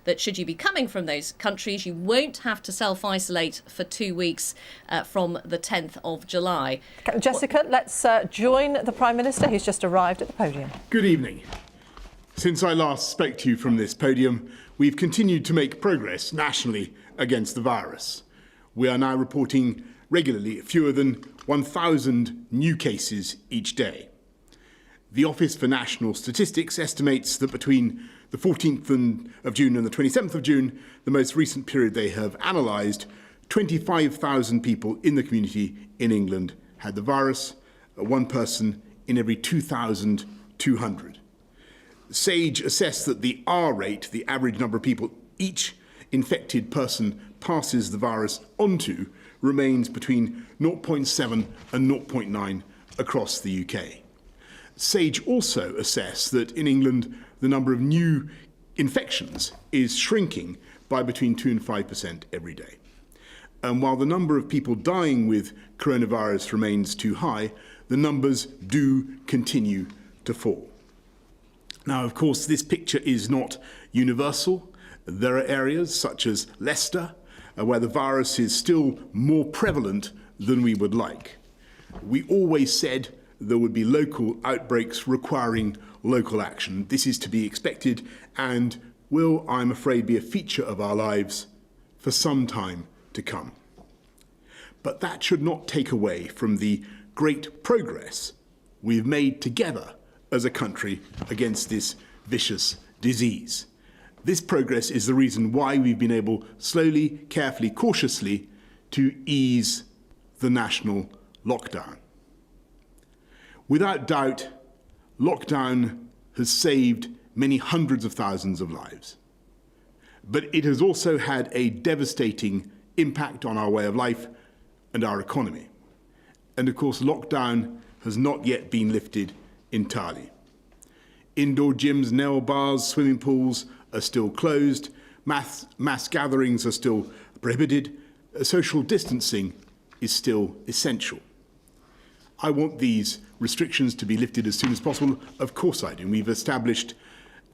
that should you be coming from those countries, you won't have to self-isolate for 2 weeks from the 10th of July. Jessica, let's join the Prime Minister, who's just arrived at the podium. Good evening. Since I last spoke to you from this podium, we've continued to make progress nationally against the virus. We are now reporting regularly fewer than 1,000 new cases each day. The Office for National Statistics estimates that between the 14th of June and the 27th of June, the most recent period they have analysed, 25,000 people in the community in England had the virus, one person in every 2,200. SAGE assessed that the R rate, the average number of people each infected person passes the virus onto, remains between 0.7 and 0.9 across the UK. SAGE also assessed that in England the number of new infections is shrinking by between 2 and 5% every day. And while the number of people dying with coronavirus remains too high, the numbers do continue to fall. Now, of course, this picture is not universal. There are areas such as Leicester where the virus is still more prevalent than we would like. We always said there would be local outbreaks requiring local action. This is to be expected and will, I'm afraid, be a feature of our lives for some time to come. But that should not take away from the great progress we've made together as a country against this vicious disease. This progress is the reason why we've been able slowly, carefully, cautiously to ease the national lockdown. Without doubt, lockdown has saved many hundreds of thousands of lives. But it has also had a devastating impact on our way of life and our economy. And of course, lockdown has not yet been lifted entirely. Indoor gyms, nail bars, swimming pools are still closed. Mass gatherings are still prohibited. Social distancing is still essential. I want these restrictions to be lifted as soon as possible. Of course I do. We've established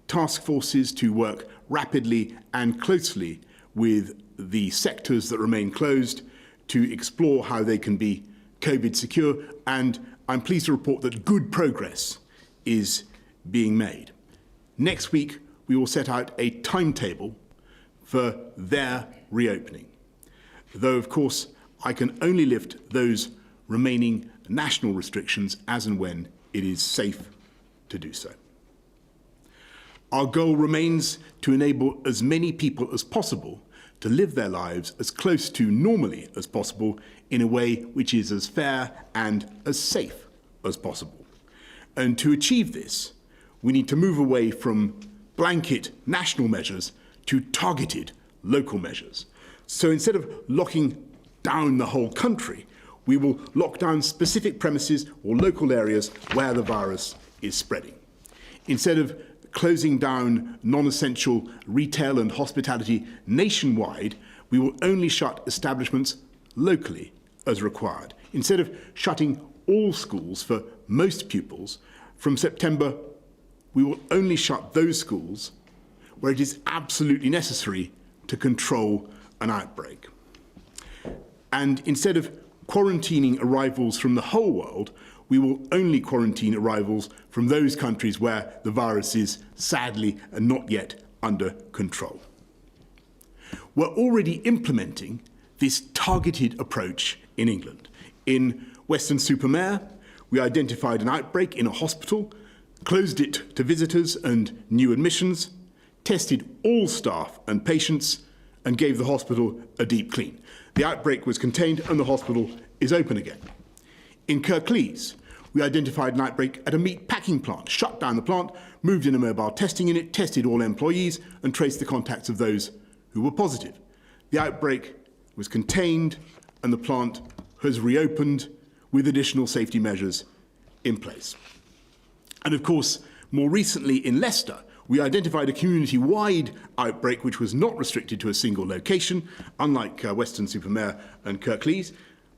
task forces to work rapidly and closely with the sectors that remain closed to explore how they can be COVID secure, and I'm pleased to report that good progress is being made. Next week, we will set out a timetable for their reopening, though of course I can only lift those remaining national restrictions as and when it is safe to do so. Our goal remains to enable as many people as possible to live their lives as close to normally as possible in a way which is as fair and as safe as possible. And to achieve this, we need to move away from blanket national measures to targeted local measures. So instead of locking down the whole country, we will lock down specific premises or local areas where the virus is spreading. Instead of closing down non-essential retail and hospitality nationwide, we will only shut establishments locally as required. Instead of shutting all schools for most pupils, from September, we will only shut those schools where it is absolutely necessary to control an outbreak. And instead of quarantining arrivals from the whole world, we will only quarantine arrivals from those countries where the virus is sadly not yet under control. We're already implementing this targeted approach in England. In Weston-super-Mare, we identified an outbreak in a hospital, closed it to visitors and new admissions, tested all staff and patients, and gave the hospital a deep clean. The outbreak was contained and the hospital is open again. In Kirklees, we identified an outbreak at a meat packing plant, shut down the plant, moved in a mobile testing unit, tested all employees and traced the contacts of those who were positive. The outbreak was contained and the plant has reopened with additional safety measures in place. And of course, more recently in Leicester, we identified a community-wide outbreak which was not restricted to a single location, unlike Weston-super-Mare and Kirklees.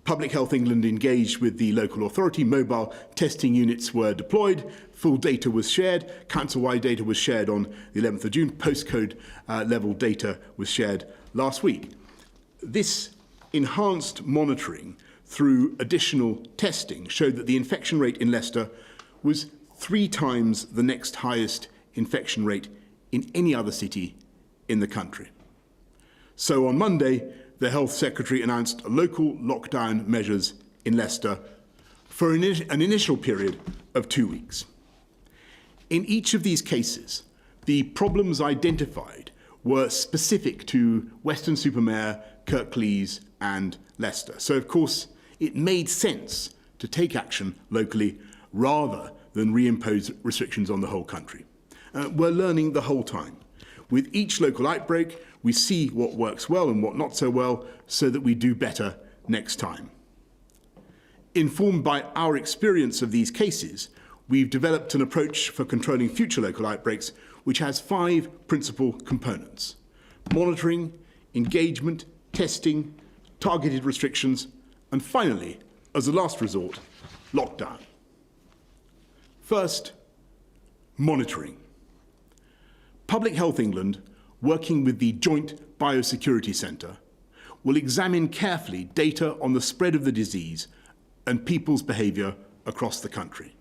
Public Health England engaged with the local authority. Mobile testing units were deployed. Full data was shared, council-wide data was shared on the 11th of June, postcode level data was shared last week. This enhanced monitoring through additional testing showed that the infection rate in Leicester was 3 times the next highest infection rate in any other city in the country. So on Monday, the Health Secretary announced local lockdown measures in Leicester for an initial period of 2 weeks. In each of these cases, the problems identified were specific to Weston-super-Mare, Kirklees and Leicester. So, of course, it made sense to take action locally rather than reimpose restrictions on the whole country. We're learning the whole time. With each local outbreak, we see what works well and what not so well so that we do better next time. Informed by our experience of these cases, we've developed an approach for controlling future local outbreaks which has 5 principal components: monitoring, engagement, testing, targeted restrictions, and finally, as a last resort, lockdown. First, monitoring. Public Health England, working with the Joint Biosecurity Centre, will examine carefully data on the spread of the disease and people's behaviour across the country.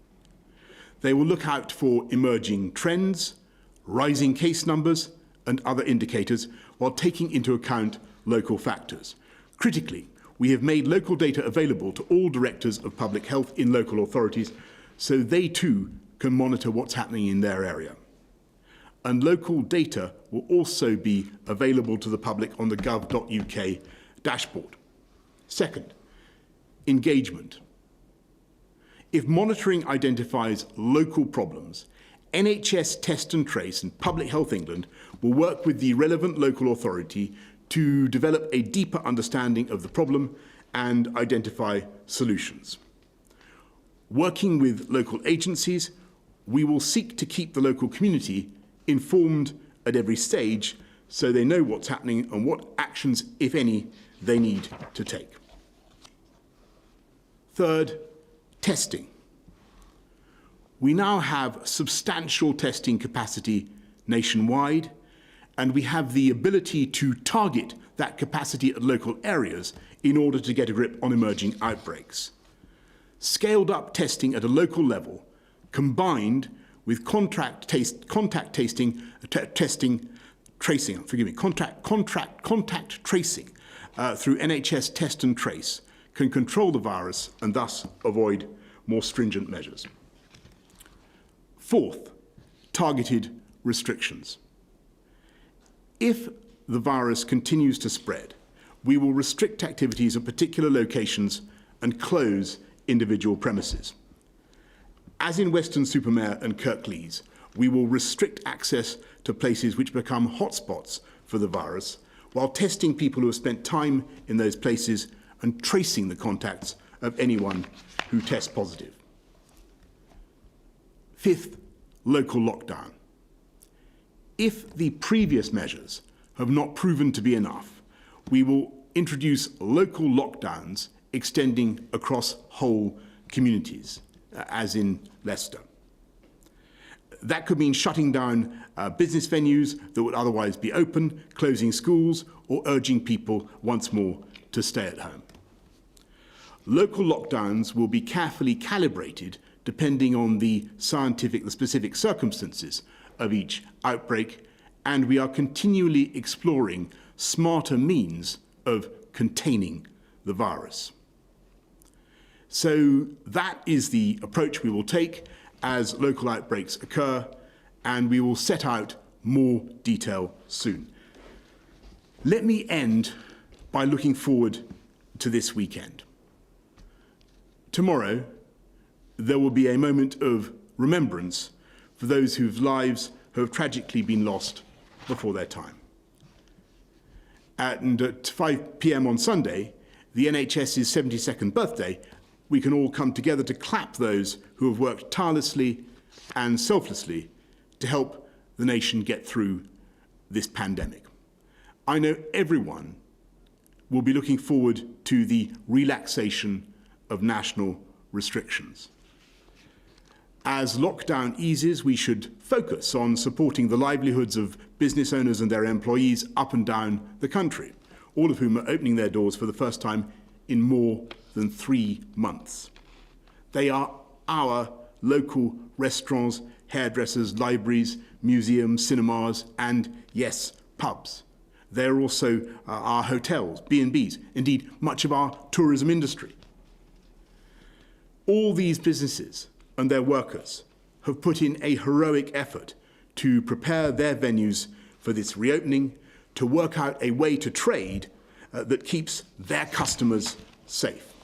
They will look out for emerging trends, rising case numbers and other indicators while taking into account local factors. Critically, we have made local data available to all directors of public health in local authorities so they too can monitor what's happening in their area. And local data will also be available to the public on the gov.uk dashboard. Second, engagement. If monitoring identifies local problems, NHS Test and Trace and Public Health England will work with the relevant local authority to develop a deeper understanding of the problem and identify solutions. Working with local agencies, we will seek to keep the local community informed at every stage so they know what's happening and what actions, if any, they need to take. Third, testing. We now have substantial testing capacity nationwide, and we have the ability to target that capacity at local areas in order to get a grip on emerging outbreaks. Scaled up testing at a local level, combined with contact tracing through NHS Test and Trace, can control the virus and thus avoid more stringent measures. Fourth, targeted restrictions. If the virus continues to spread, we will restrict activities at particular locations and close individual premises. As in Weston-super-Mare and Kirklees, we will restrict access to places which become hotspots for the virus, while testing people who have spent time in those places and tracing the contacts of anyone who tests positive. Fifth, local lockdown. If the previous measures have not proven to be enough, we will introduce local lockdowns extending across whole communities, as in Leicester. That could mean shutting down business venues that would otherwise be open, closing schools, or urging people once more to stay at home. Local lockdowns will be carefully calibrated depending on the specific circumstances of each outbreak, and we are continually exploring smarter means of containing the virus. So that is the approach we will take as local outbreaks occur, and we will set out more detail soon. Let me end by looking forward to this weekend. Tomorrow, there will be a moment of remembrance for those whose lives have tragically been lost before their time. And at 5 p.m. on Sunday, the NHS's 72nd birthday, we can all come together to clap those who have worked tirelessly and selflessly to help the nation get through this pandemic. I know everyone will be looking forward to the relaxation of national restrictions. As lockdown eases, we should focus on supporting the livelihoods of business owners and their employees up and down the country, all of whom are opening their doors for the first time in more than 3 months. They are our local restaurants, hairdressers, libraries, museums, cinemas, and, yes, pubs. They're also our hotels, B&Bs, indeed much of our tourism industry. All these businesses and their workers have put in a heroic effort to prepare their venues for this reopening, to work out a way to trade that keeps their customers safe.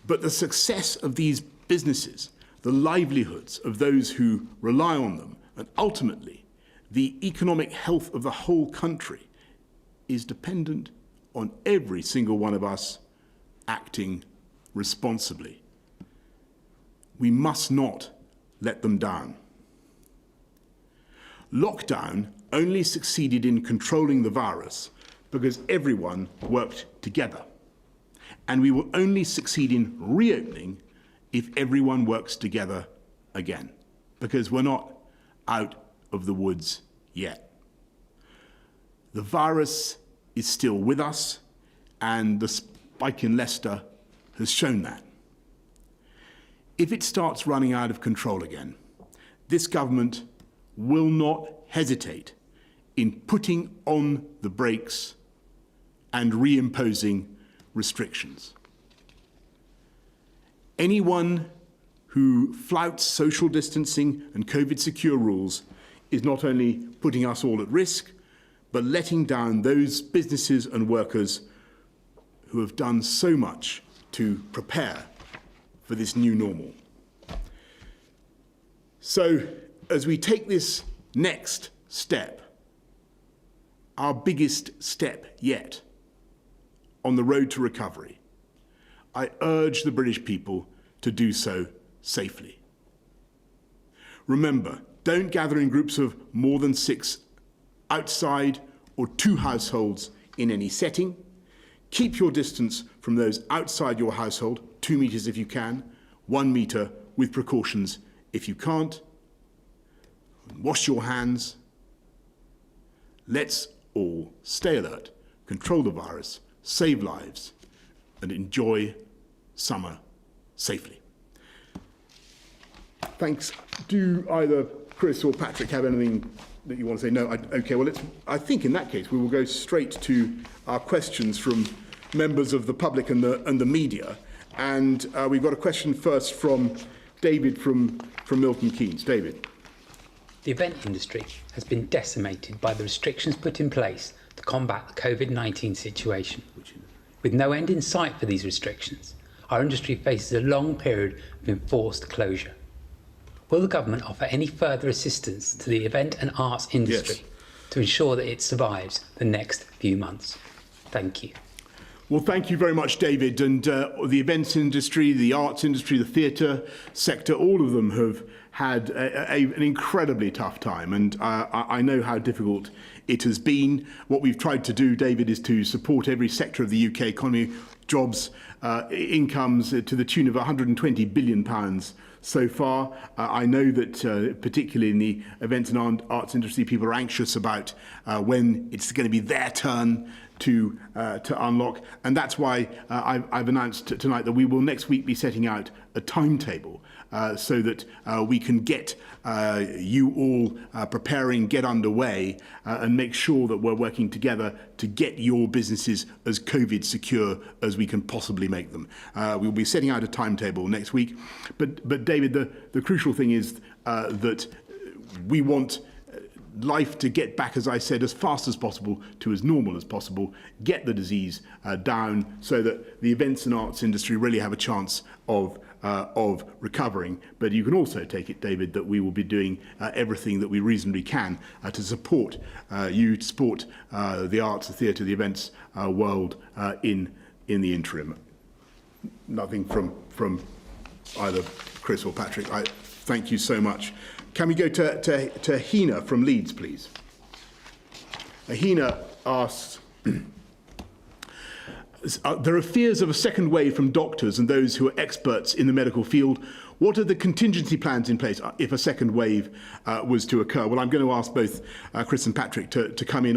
But the success of these businesses, the livelihoods of those who rely on them, and ultimately the economic health of the whole country is dependent on every single one of us acting responsibly. We must not let them down. Lockdown only succeeded in controlling the virus because everyone worked together. And we will only succeed in reopening if everyone works together again, because we're not out of the woods yet. The virus is still with us, and the spike in Leicester has shown that. If it starts running out of control again, this government will not hesitate in putting on the brakes and reimposing restrictions. Anyone who flouts social distancing and COVID-secure rules is not only putting us all at risk, but letting down those businesses and workers who have done so much to prepare for this new normal. So, as we take this next step, our biggest step yet on the road to recovery, I urge the British people to do so safely. Remember, don't gather in groups of more than 6 outside or 2 households in any setting. Keep your distance from those outside your household, 2 meters if you can, 1 meter with precautions if you can't. Wash your hands. Let's all stay alert, control the virus, save lives, and enjoy summer safely. Thanks. Do either Chris or Patrick have anything that you want to say? No? Okay, well, I think in that case we will go straight to our questions from members of the public and the media. And we've got a question first from David from Milton Keynes. David. The event industry has been decimated by the restrictions put in place to combat the Covid-19 situation. With no end in sight for these restrictions, our industry faces a long period of enforced closure. Will the government offer any further assistance to the event and arts industry to ensure that it survives the next few months? Thank you. Well, thank you very much, David. And the events industry, the arts industry, the theatre sector, all of them have had an incredibly tough time. And I know how difficult it has been. What we've tried to do, David, is to support every sector of the UK economy, jobs, incomes to the tune of £120 billion so far. I know that particularly in the events and arts industry, people are anxious about when it's going to be their turn to unlock, and that's why I've announced tonight that we will next week be setting out a timetable so that we can get you all preparing, get underway, and make sure that we're working together to get your businesses as COVID secure as we can possibly make them. We'll be setting out a timetable next week, but David, the crucial thing is that we want life to get back, as I said, as fast as possible to as normal as possible, get the disease down so that the events and arts industry really have a chance of recovering. But you can also take it, David, that we will be doing everything that we reasonably can to support you, to support the arts, the theatre, the events world in the interim. Nothing from either Chris or Patrick. I thank you so much. Can we go to Hina from Leeds, please? Hina asks, there are fears of a second wave from doctors and those who are experts in the medical field. What are the contingency plans in place if a second wave was to occur? Well, I'm going to ask both Chris and Patrick to come in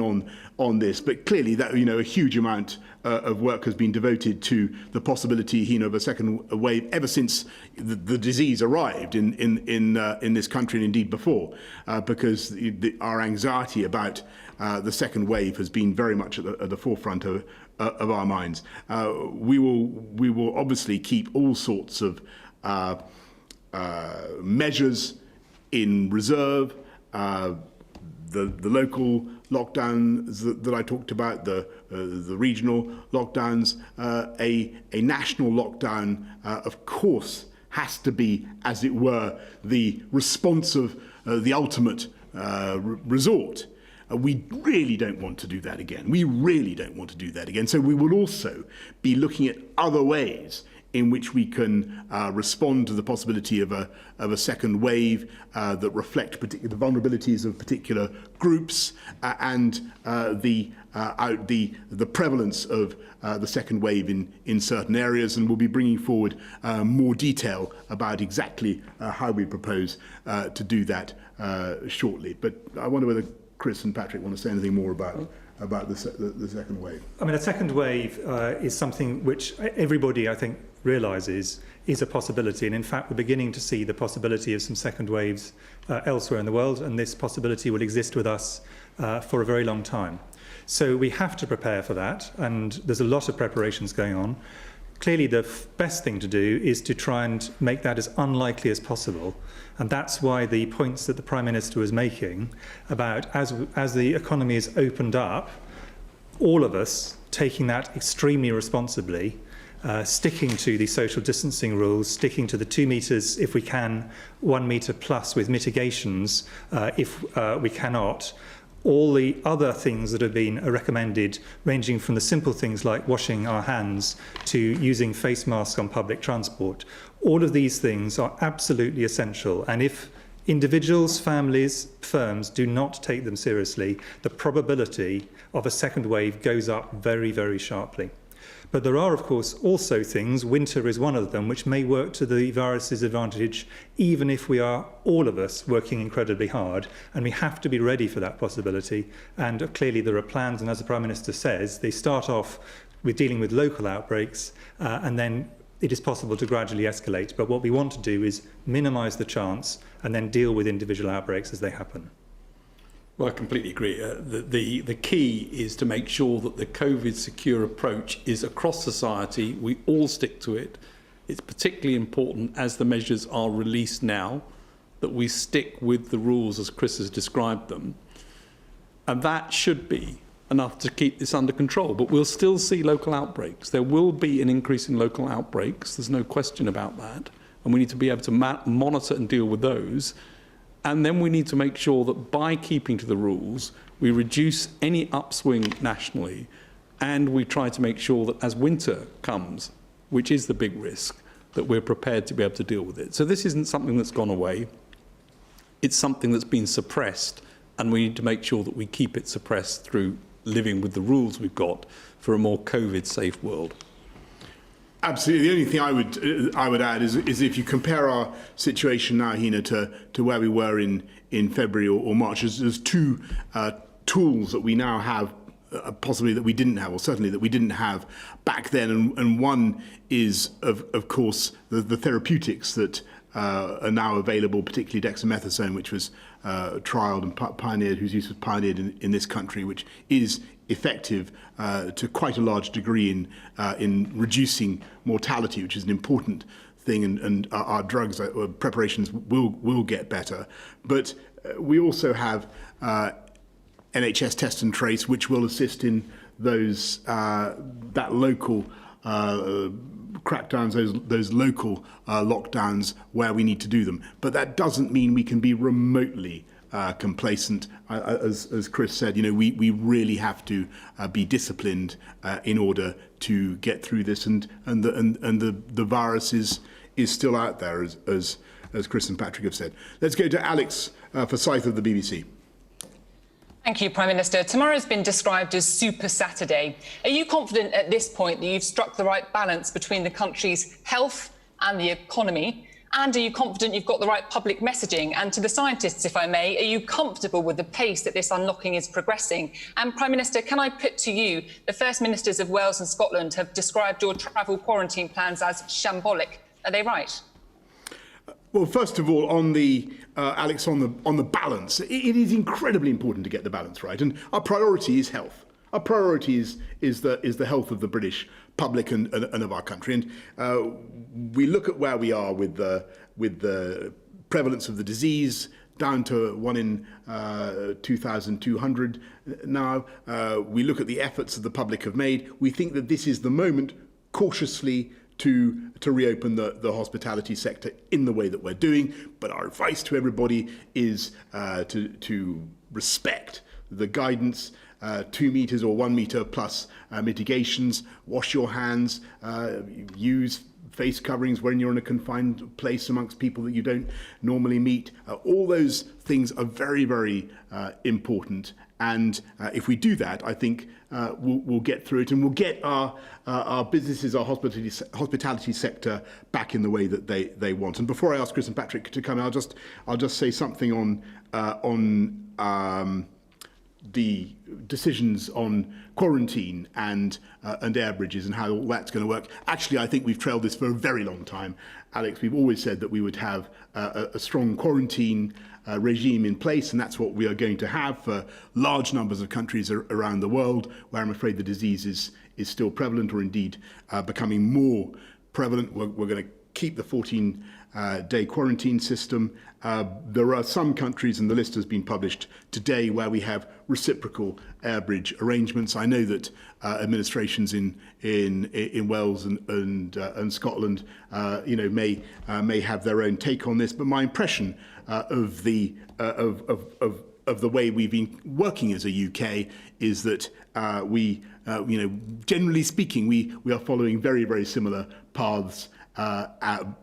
on this, but clearly that, a huge amount of work has been devoted to the possibility, of a second wave ever since the disease arrived in this country and indeed before, because our anxiety about the second wave has been very much at the forefront of our minds. We will obviously keep all sorts of measures in reserve. The local lockdowns that I talked about, the regional lockdowns, a national lockdown, of course, has to be, as it were, the response of the ultimate resort. We really don't want to do that again. So we will also be looking at other ways in which we can respond to the possibility of a second wave that reflect the vulnerabilities of particular groups and the prevalence of the second wave in certain areas, and we'll be bringing forward more detail about exactly how we propose to do that shortly. But I wonder whether Chris and Patrick want to say anything more about the second wave. I mean, a second wave is something which everybody, I think, realises is a possibility. And in fact, we're beginning to see the possibility of some second waves elsewhere in the world, and this possibility will exist with us for a very long time. So we have to prepare for that, and there's a lot of preparations going on. Clearly, the best thing to do is to try and make that as unlikely as possible. And that's why the points that the Prime Minister was making about as the economy is opened up, all of us taking that extremely responsibly, sticking to the social distancing rules, sticking to the 2 metres if we can, 1 metre plus with mitigations if we cannot. All the other things that have been recommended, ranging from the simple things like washing our hands to using face masks on public transport, all of these things are absolutely essential. And if individuals, families, firms do not take them seriously, the probability of a second wave goes up very, very sharply. But there are, of course, also things, winter is one of them, which may work to the virus's advantage, even if we are, all of us, working incredibly hard. And we have to be ready for that possibility. And clearly there are plans, and as the Prime Minister says, they start off with dealing with local outbreaks, and then it is possible to gradually escalate. But what we want to do is minimise the chance and then deal with individual outbreaks as they happen. Well, I completely agree. The key is to make sure that the COVID-secure approach is across society. We all stick to it. It's particularly important as the measures are released now that we stick with the rules as Chris has described them. And that should be enough to keep this under control. But we'll still see local outbreaks. There will be an increase in local outbreaks. There's no question about that. And we need to be able to monitor and deal with those. And then we need to make sure that by keeping to the rules, we reduce any upswing nationally, and we try to make sure that as winter comes, which is the big risk, that we're prepared to be able to deal with it. So this isn't something that's gone away. It's something that's been suppressed, and we need to make sure that we keep it suppressed through living with the rules we've got for a more COVID-safe world. Absolutely. The only thing I would add is if you compare our situation now, Hina, to where we were in February or March, there's two tools that we now have, possibly that we didn't have, or certainly that we didn't have back then. And one is, of course, the therapeutics that are now available, particularly dexamethasone, which was trialled and pioneered, whose use was pioneered in this country, which is effective to quite a large degree in reducing mortality, which is an important thing, and our drugs preparations will get better. But we also have NHS Test and Trace, which will assist in those that local crackdowns, those local lockdowns where we need to do them. But that doesn't mean we can be remotely complacent. As Chris said, we really have to be disciplined in order to get through this, and the virus is still out there, as Chris and Patrick have said. Let's go to Alex Forsyth of the BBC. Thank you, Prime Minister. Tomorrow's been described as Super Saturday. Are you confident at this point that you've struck the right balance between the country's health and the economy? And are you confident you've got the right public messaging? And to the scientists, if I may, are you comfortable with the pace that this unlocking is progressing? And Prime Minister, can I put to you, the First Ministers of Wales and Scotland have described your travel quarantine plans as shambolic. Are they right? Well, first of all, on the Alex, on the balance, it is incredibly important to get the balance right, and our priority is health. Our priority is the health of the British public and of our country, and we look at where we are with the prevalence of the disease down to 1 in 2,200 now. We look at the efforts that the public have made. We think that this is the moment, cautiously, to reopen the hospitality sector in the way that we're doing. But our advice to everybody is to respect the guidance, 2 meters or 1 meter plus mitigations, wash your hands, use face coverings when you're in a confined place amongst people that you don't normally meet. All those things are very, very important. And if we do that, I think we'll get through it, and we'll get our businesses, our hospitality sector back in the way that they want. And before I ask Chris and Patrick to come in, I'll just say something on the decisions on quarantine and air bridges and how all that's going to work. Actually, I think we've trailed this for a very long time. Alex, we've always said that we would have a strong quarantine regime in place, and that's what we are going to have for large numbers of countries around the world, where I'm afraid the disease is still prevalent, or indeed becoming more prevalent. We're going to keep the 14-day quarantine system. There are some countries, and the list has been published today, where we have reciprocal air bridge arrangements. I know that administrations in Wales and Scotland, may have their own take on this. But my impression of the way we've been working as a UK is that generally speaking, we are following very, very similar paths,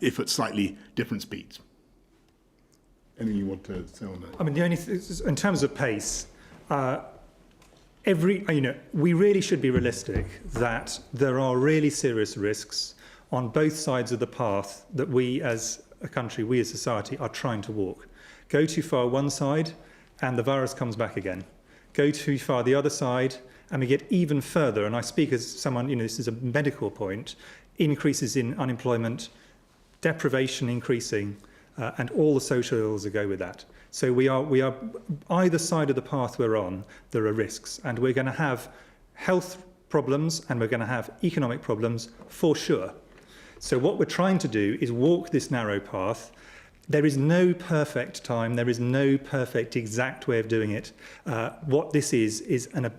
if at slightly different speeds. Anything you want to say on that? I mean, the only in terms of pace, we really should be realistic that there are really serious risks on both sides of the path that we as a country, we as society, are trying to walk. Go too far one side and the virus comes back again. Go too far the other side and we get even further, and I speak as someone, this is a medical point, increases in unemployment, deprivation increasing, and all the social ills that go with that. So we are either side of the path we're on, there are risks, and we're going to have health problems and we're going to have economic problems for sure. So what we're trying to do is walk this narrow path. There is no perfect time, there is no perfect exact way of doing it. What this is an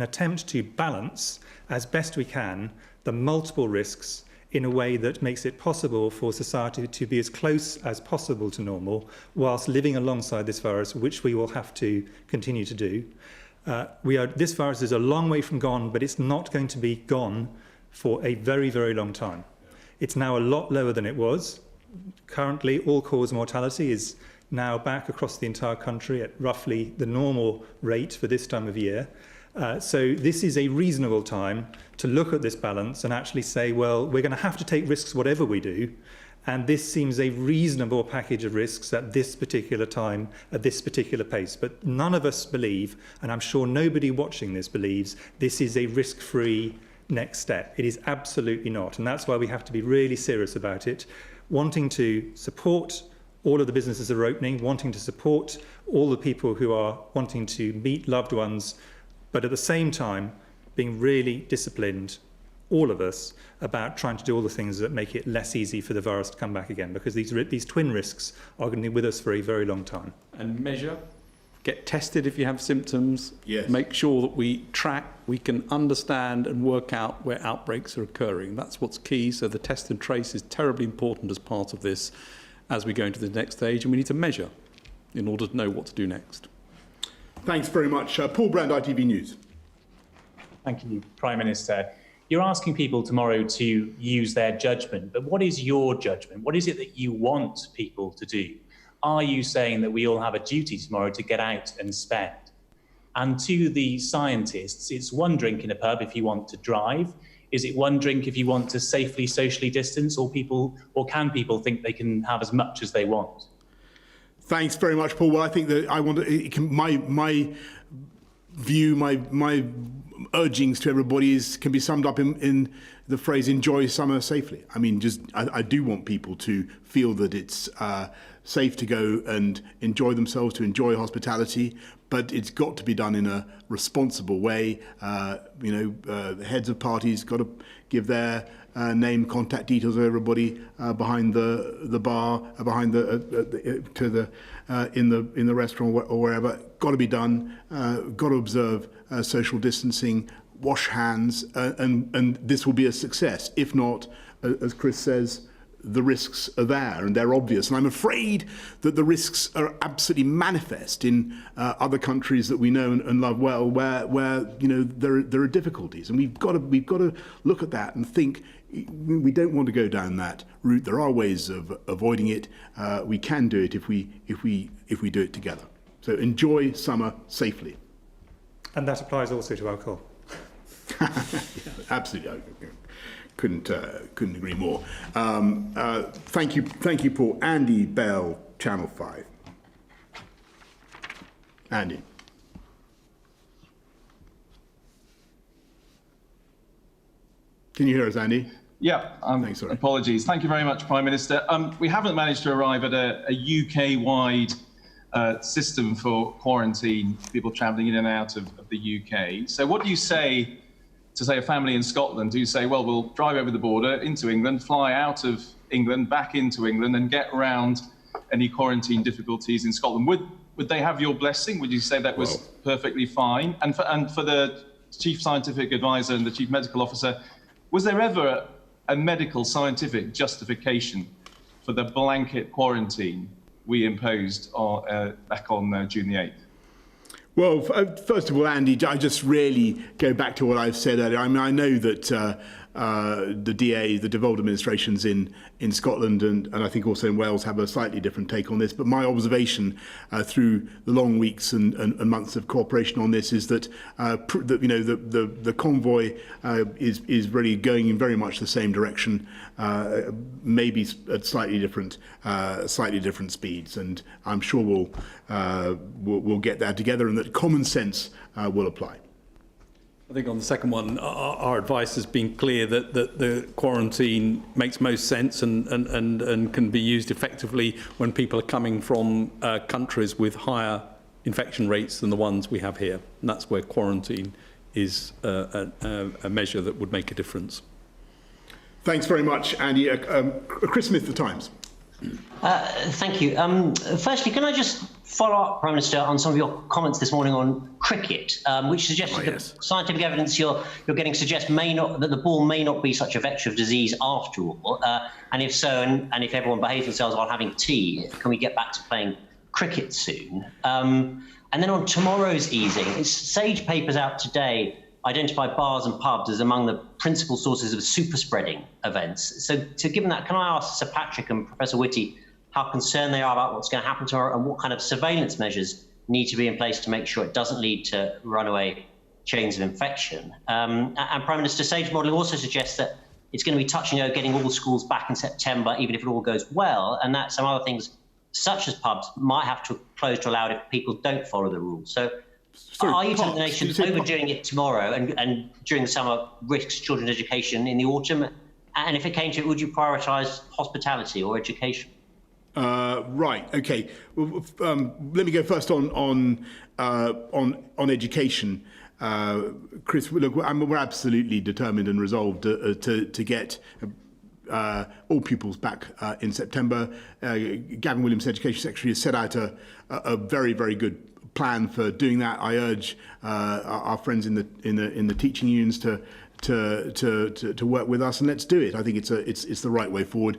attempt to balance as best we can the multiple risks in a way that makes it possible for society to be as close as possible to normal whilst living alongside this virus, which we will have to continue to do. This virus is a long way from gone, but it's not going to be gone for a very, very long time. It's now a lot lower than it was. Currently, all-cause mortality is now back across the entire country at roughly the normal rate for this time of year. So this is a reasonable time to look at this balance and actually say, well, we're going to have to take risks whatever we do. And this seems a reasonable package of risks at this particular time, at this particular pace. But none of us believe, and I'm sure nobody watching this believes, this is a risk-free next step. It is absolutely not. And that's why we have to be really serious about it, wanting to support all of the businesses that are opening, wanting to support all the people who are wanting to meet loved ones, but at the same time, being really disciplined, all of us, about trying to do all the things that make it less easy for the virus to come back again, because these twin risks are going to be with us for a very long time. And measure, get tested if you have symptoms, yes. Make sure that we track, we can understand and work out where outbreaks are occurring. That's what's key, so the test and trace is terribly important as part of this as we go into the next stage, and we need to measure in order to know what to do next. Thanks very much. Paul Brand, ITV News. Thank you, Prime Minister. You're asking people tomorrow to use their judgment, but what is your judgment? What is it that you want people to do? Are you saying that we all have a duty tomorrow to get out and spend? And to the scientists, it's one drink in a pub if you want to drive. Is it one drink if you want to safely socially distance, or can people think they can have as much as they want? Thanks very much, Paul. Well, I think that my view, my urgings to everybody can be summed up in the phrase "enjoy summer safely." I mean, I do want people to feel that it's safe to go and enjoy themselves, to enjoy hospitality, but it's got to be done in a responsible way. The heads of parties got to give their name, contact details of everybody behind the bar, behind in the restaurant or wherever. Got to be done. Got to observe social distancing, wash hands, and this will be a success. If not, as Chris says, the risks are there and they're obvious. And I'm afraid that the risks are absolutely manifest in other countries that we know and love well, where there are difficulties, and we've got to look at that and think. We don't want to go down that route. There are ways of avoiding it. We can do it if we do it together. So enjoy summer safely. And that applies also to alcohol. Yeah, absolutely. Couldn't agree more. Thank you, Paul. Andy Bell, Channel 5. Andy. Can you hear us, Andy? Yeah, Thanks, sorry. Apologies. Thank you very much, Prime Minister. We haven't managed to arrive at a UK-wide system for quarantine people travelling in and out of the UK. So what do you say to, say, a family in Scotland who say, well, we'll drive over the border into England, fly out of England, back into England, and get around any quarantine difficulties in Scotland? Would they have your blessing? Would you say that was perfectly fine? And for the Chief Scientific Advisor and the Chief Medical Officer, was there ever a medical scientific justification for the blanket quarantine we imposed back on June the 8th? Well, first of all, Andy, I just really go back to what I've said earlier. I mean, I know that the DA, the devolved administrations in Scotland and I think also in Wales have a slightly different take on this. But my observation through the long weeks and months of cooperation on this is that the convoy is really going in very much the same direction, maybe at slightly different speeds. And I'm sure we'll get there together, and that common sense will apply. I think on the second one, our advice has been clear that the quarantine makes most sense and can be used effectively when people are coming from countries with higher infection rates than the ones we have here. And that's where quarantine is a measure that would make a difference. Thanks very much, Andy. Chris Smith, The Times. Thank you. Firstly, can I just follow up, Prime Minister, on some of your comments this morning on cricket, which suggested that scientific evidence you're getting suggests that the ball may not be such a vector of disease after all. And if so, and if everyone behaves themselves while having tea, can we get back to playing cricket soon? And then on tomorrow's easing, Sage papers out today identify bars and pubs as among the principal sources of super spreading events. So given that, can I ask Sir Patrick and Professor Whitty how concerned they are about what's going to happen tomorrow and what kind of surveillance measures need to be in place to make sure it doesn't lead to runaway chains of infection? And Prime Minister, Sage modelling also suggests that it's going to be touch and go getting all schools back in September, even if it all goes well, and that some other things, such as pubs, might have to close to allow it if people don't follow the rules. So are you telling the nation overdoing it tomorrow and during the summer risks children's education in the autumn? And if it came to it, would you prioritise hospitality or education? Right. Okay. Well, let me go first on education. Chris, look, we're absolutely determined and resolved to get all pupils back in September. Gavin Williams, Education Secretary, has set out a very, very good plan for doing that. I urge our friends in the teaching unions to work with us, and let's do it. I think it's the right way forward.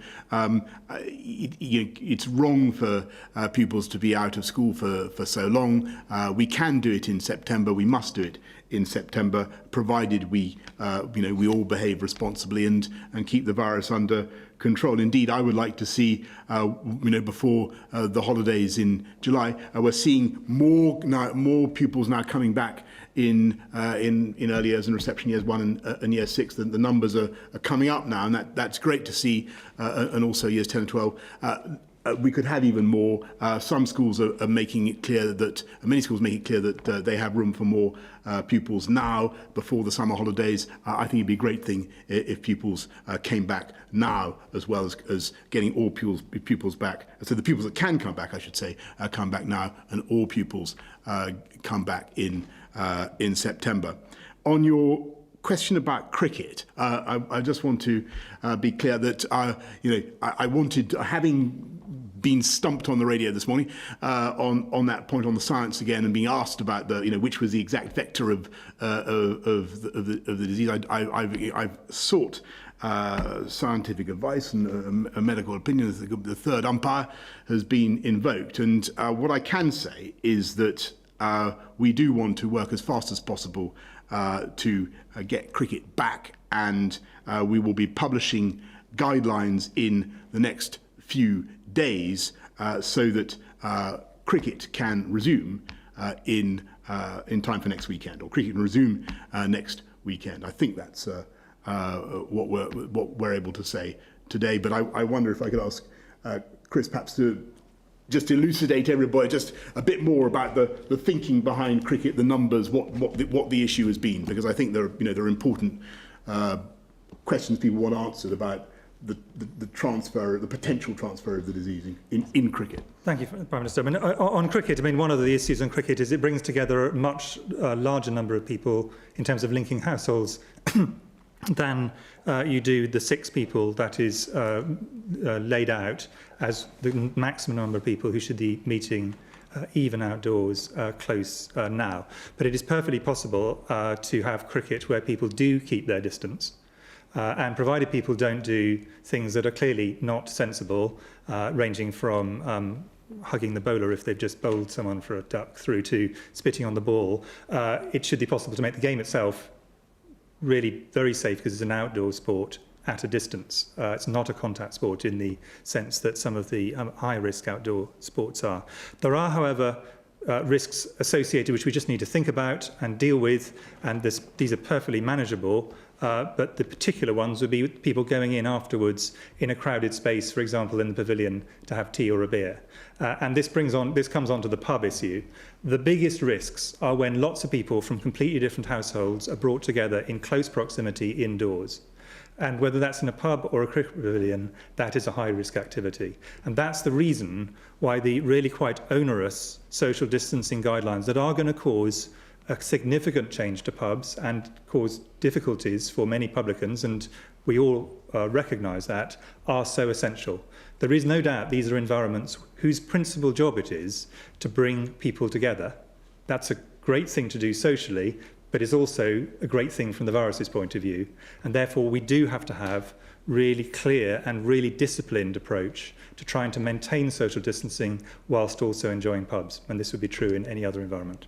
It's wrong for pupils to be out of school for so long. We can do it in September. We must do it in September, provided we we all behave responsibly and keep the virus under control. Indeed, I would like to see before the holidays in July, we're seeing more pupils now coming back in early years and reception years 1 and year 6. The numbers are coming up now, and that's great to see, and also years 10 and 12. We could have even more. Some schools are making it clear that, many schools make it clear that they have room for more pupils now before the summer holidays. I think it'd be a great thing if pupils came back now, as well as getting all pupils back. So the pupils that can come back, I should say, come back now, and all pupils come back in September. On your question about cricket, I just want to be clear that I wanted, having been stumped on the radio this morning on that point on the science again, and being asked about which was the exact vector of the disease. I've sought scientific advice and a medical opinion. The third umpire has been invoked, and what I can say is that we do want to work as fast as possible to get cricket back, and we will be publishing guidelines in the next few days so that cricket can resume in time for next weekend, or cricket can resume next weekend. I think that's what we're able to say today. But I wonder if I could ask Chris perhaps to just elucidate everybody just a bit more about the thinking behind cricket, the numbers, what the issue has been, because I think there are important questions people want answered about the transfer, the potential transfer of the disease in cricket. Thank you, Prime Minister. On cricket, one of the issues on cricket is it brings together a much larger number of people in terms of linking households than you do the 6 people that is laid out as the maximum number of people who should be meeting even outdoors close now. But it is perfectly possible to have cricket where people do keep their distance. And provided people don't do things that are clearly not sensible, ranging from hugging the bowler if they've just bowled someone for a duck through to spitting on the ball, it should be possible to make the game itself really very safe, because it's an outdoor sport at a distance. It's not a contact sport in the sense that some of the high-risk outdoor sports are. There are, however, risks associated which we just need to think about and deal with, and these are perfectly manageable. But the particular ones would be people going in afterwards in a crowded space, for example, in the pavilion to have tea or a beer. And this comes on to the pub issue. The biggest risks are when lots of people from completely different households are brought together in close proximity indoors. And whether that's in a pub or a cricket pavilion, that is a high-risk activity. And that's the reason why the really quite onerous social distancing guidelines that are going to cause a significant change to pubs and cause difficulties for many publicans, and we all recognise that, are so essential. There is no doubt these are environments whose principal job it is to bring people together. That's a great thing to do socially, but it's also a great thing from the virus's point of view. And therefore, we do have to have really clear and really disciplined approach to trying to maintain social distancing whilst also enjoying pubs. And this would be true in any other environment.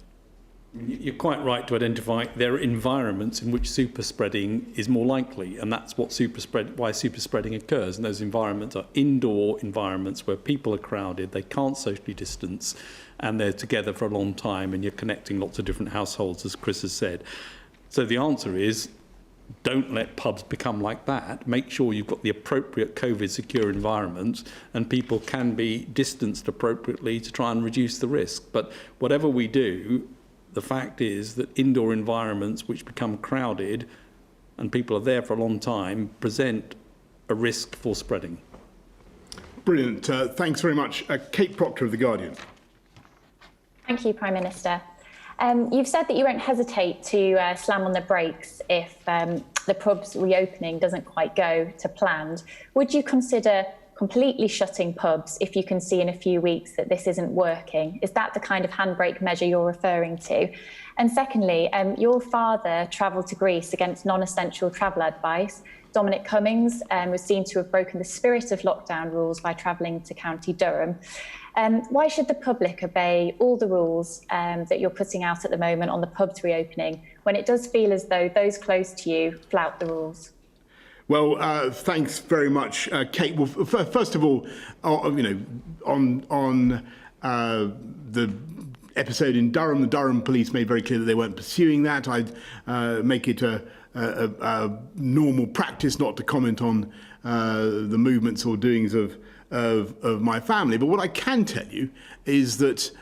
You're quite right to identify there are environments in which super spreading is more likely, and that's why super spreading occurs. And those environments are indoor environments where people are crowded, they can't socially distance, and they're together for a long time, and you're connecting lots of different households, as Chris has said. So the answer is, don't let pubs become like that. Make sure you've got the appropriate COVID-secure environment, and people can be distanced appropriately to try and reduce the risk. But whatever we do, the fact is that indoor environments which become crowded and people are there for a long time present a risk for spreading. Brilliant. Thanks very much. Kate Proctor of The Guardian. Thank you, Prime Minister. You've said that you won't hesitate to slam on the brakes if the pubs reopening doesn't quite go to planned. Would you consider completely shutting pubs if you can see in a few weeks that this isn't working? Is that the kind of handbrake measure you're referring to? And secondly, your father travelled to Greece against non-essential travel advice. Dominic Cummings was seen to have broken the spirit of lockdown rules by travelling to County Durham. Why should the public obey all the rules that you're putting out at the moment on the pubs reopening, when it does feel as though those close to you flout the rules? Well, thanks very much, Kate. Well, first of all, on the episode in Durham, the Durham police made very clear that they weren't pursuing that. I'd make it a normal practice not to comment on the movements or doings of my family. But what I can tell you is that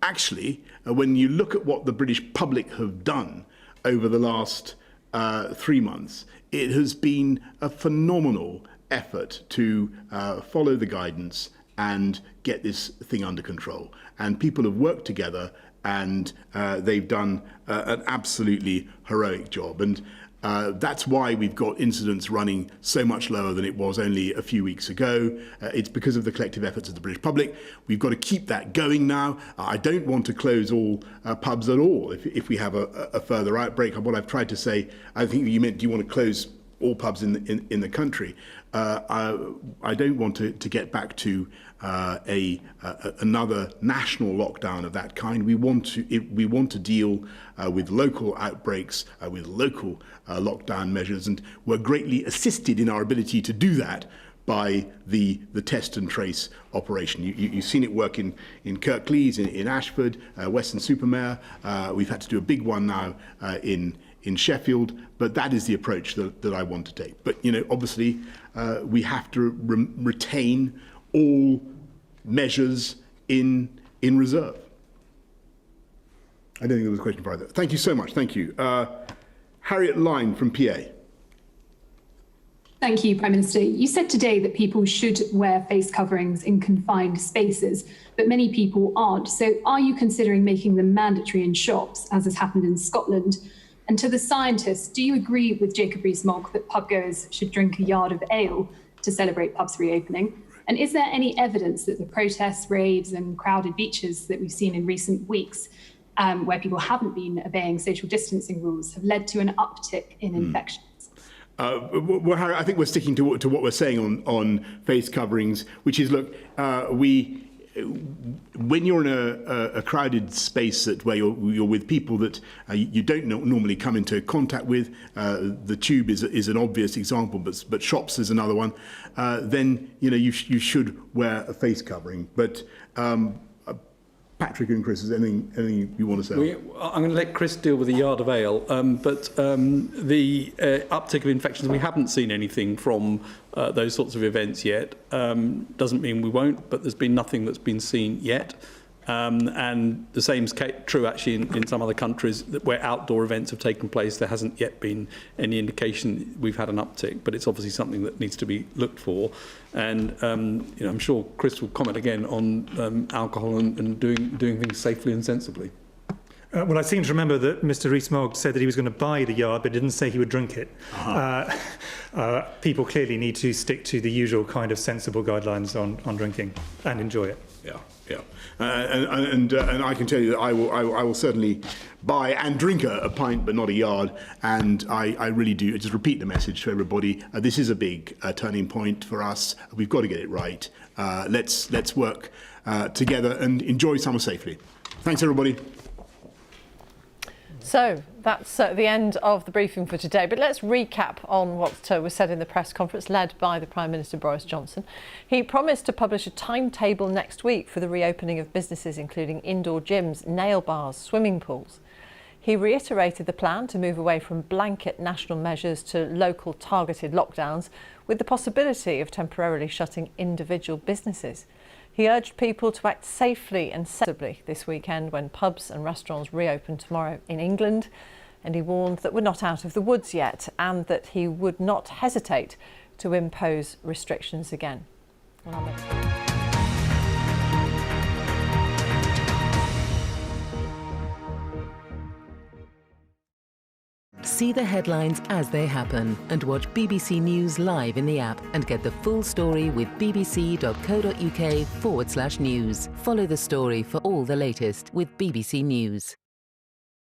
actually, when you look at what the British public have done over the last 3 months, it has been a phenomenal effort to follow the guidance and get this thing under control. And people have worked together, and they've done an absolutely heroic job. And that's why we've got incidents running so much lower than it was only a few weeks ago. It's because of the collective efforts of the British public. We've got to keep that going now. I don't want to close all pubs at all if we have a further outbreak. What I've tried to say, I think you meant, do you want to close all pubs in the country? I don't want to get back to another national lockdown of that kind. We want to deal with local outbreaks, with local lockdown measures, and we're greatly assisted in our ability to do that by the test and trace operation. You've seen it work in Kirklees, in Ashford, Weston-super-Mare. We've had to do a big one now in Sheffield, but that is the approach that I want to take. But obviously, we have to retain all measures in reserve. I don't think there was a question for either. Thank you so much. Thank you. Harriet Line from PA. Thank you, Prime Minister. You said today that people should wear face coverings in confined spaces, but many people aren't. So are you considering making them mandatory in shops, as has happened in Scotland? And to the scientists, do you agree with Jacob Rees-Mogg that pubgoers should drink a yard of ale to celebrate pubs reopening? And is there any evidence that the protests, raves and crowded beaches that we've seen in recent weeks, where people haven't been obeying social distancing rules, have led to an uptick in infections? Well, Harry, I think we're sticking to what we're saying on face coverings, which is, look, when you're in a crowded space where you're with people that you don't normally come into contact with, the tube is an obvious example, but shops is another one, then you should wear a face covering. But Patrick and Chris, is there anything you want to say? I'm going to let Chris deal with the yard of ale, but the uptick of infections, we haven't seen anything from those sorts of events yet. Doesn't mean we won't, but there's been nothing that's been seen yet. And the same is true actually in some other countries where outdoor events have taken place. There hasn't yet been any indication we've had an uptick, but it's obviously something that needs to be looked for. And I'm sure Chris will comment again on alcohol and doing things safely and sensibly. Well, I seem to remember that Mr. Rees-Mogg said that he was going to buy the yard, but didn't say he would drink it. People clearly need to stick to the usual kind of sensible guidelines on drinking and enjoy it. Yeah. And I can tell you that I will certainly buy and drink a pint, but not a yard. And I really do just repeat the message to everybody. This is a big turning point for us. We've got to get it right. Let's work together and enjoy summer safely. Thanks, everybody. So that's the end of the briefing for today. But let's recap on what was said in the press conference led by the Prime Minister Boris Johnson. He promised to publish a timetable next week for the reopening of businesses, including indoor gyms, nail bars, swimming pools. He reiterated the plan to move away from blanket national measures to local targeted lockdowns, with the possibility of temporarily shutting individual businesses. He urged people to act safely and sensibly this weekend when pubs and restaurants reopen tomorrow in England, and he warned that we're not out of the woods yet and that he would not hesitate to impose restrictions again. See the headlines as they happen and watch BBC News live in the app and get the full story with bbc.co.uk/news. Follow the story for all the latest with BBC News.